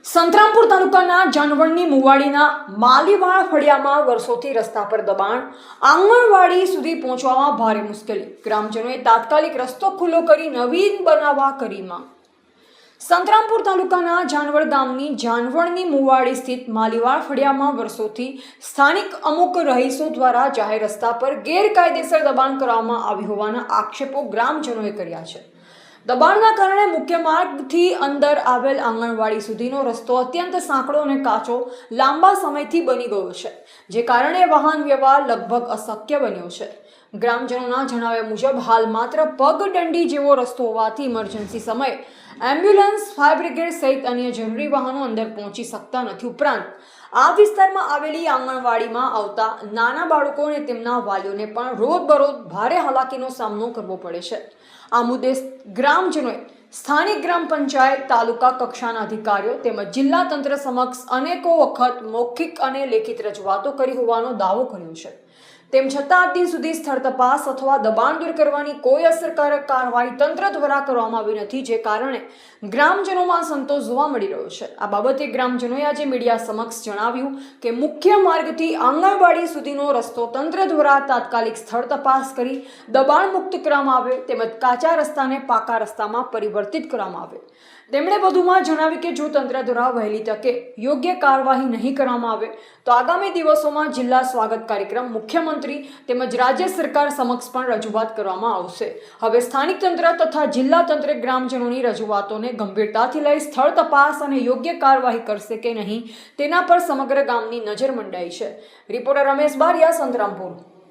સંતરામપુર તાલુકાના જાનવડની મુવાડીના માલીવાળ ફળિયામાં વર્ષોથી રસ્તા પર દબાણ, આંગણવાડી સુધી પહોંચવામાં ભારે મુશ્કેલી, ગ્રામજનોએ તાત્કાલિક રસ્તો ખુલ્લો કરી નવીન બનાવવા કરી માંગ। સંતરામપુર તાલુકાના જાનવડ ગામની જાનવડની મુવાડી સ્થિત માલીવાળ ફળિયામાં વર્ષોથી સ્થાનિક અમુક રહીશો દ્વારા જાહેર રસ્તા પર ગેરકાયદેસર દબાણ કરવામાં આવ્યું હોવાના આક્ષેપો ગ્રામજનોએ કર્યા છે। દબાણના કારણે મુખ્ય માર્ગથી અંદર આવેલ આંગણવાડી સુધીનો રસ્તો અત્યંત સાંકડો અને કાચો લાંબા સમયથી બની ગયો છે, જે કારણે વાહન વ્યવહાર લગભગ અશક્ય બન્યો છે। ગ્રામજનોના જણાવ્યા મુજબ હાલ માત્ર પગદંડી જેવો રસ્તો હોવાથી ઇમરજન્સી સમયે એમ્બ્યુલન્સ, ફાયર બ્રિગેડ સહિત અન્ય જરૂરી વાહનો અંદર પહોંચી શકતા નથી। ઉપરાંત આ વિસ્તારમાં આવેલી આંગણવાડીમાં આવતા નાના બાળકો અને તેમના વાલીઓને પણ રોજબરોજ ભારે હાલાકીનો સામનો કરવો પડે છે। આ મુદ્દે ગ્રામજનોએ સ્થાનિક ગ્રામ પંચાયત, તાલુકા કક્ષાના અધિકારીઓ તેમજ જિલ્લા તંત્ર સમક્ષ અનેકો વખત મૌખિક અને લેખિત રજૂઆતો કરી હોવાનો દાવો કર્યો છે। તેમ છતાં આજ દિન સુધી સ્થળ તપાસ અથવા દબાણ દૂર કરવાની કોઈ અસરકારક કાર્યવાહી તંત્ર દ્વારા કરવામાં આવી નથી, જે કારણે ગ્રામજનોમાં સંતોષ જોવા મળી રહ્યો છે। આ બાબતે ગ્રામજનોએ આજે મીડિયા સમક્ષ જણાવ્યું કે મુખ્ય માર્ગથી આંગણવાડી સુધીનો રસ્તો તંત્ર દ્વારા તાત્કાલિક સ્થળ તપાસ કરી દબાણ મુક્ત કરવામાં આવે તેમજ કાચા રસ્તાને પાકા રસ્તામાં પરિવર્તિત કરવામાં આવે। તેમણે વધુમાં જણાવ્યું કે જો તંત્ર દ્વારા વહેલી તકે યોગ્ય કાર્યવાહી નહીં કરવામાં આવે તો આગામી દિવસોમાં જિલ્લા સ્વાગત કાર્યક્રમ મુખ્યમંત્રી તેમજ રાજ્ય સરકાર સમક્ષ પણ રજૂઆત કરવામાં આવશે। હવે સ્થાનિક તંત્ર તથા જિલ્લા તંત્ર ગ્રામજનોની રજૂઆતોને ગંભીરતાથી લઈ સ્થળ તપાસ અને યોગ્ય કાર્યવાહી કરશે કે નહીં તેના પર સમગ્ર ગામની નજર મંડાઈ છે। રિપોર્ટર રમેશ બારિયા, સંતરામપુર।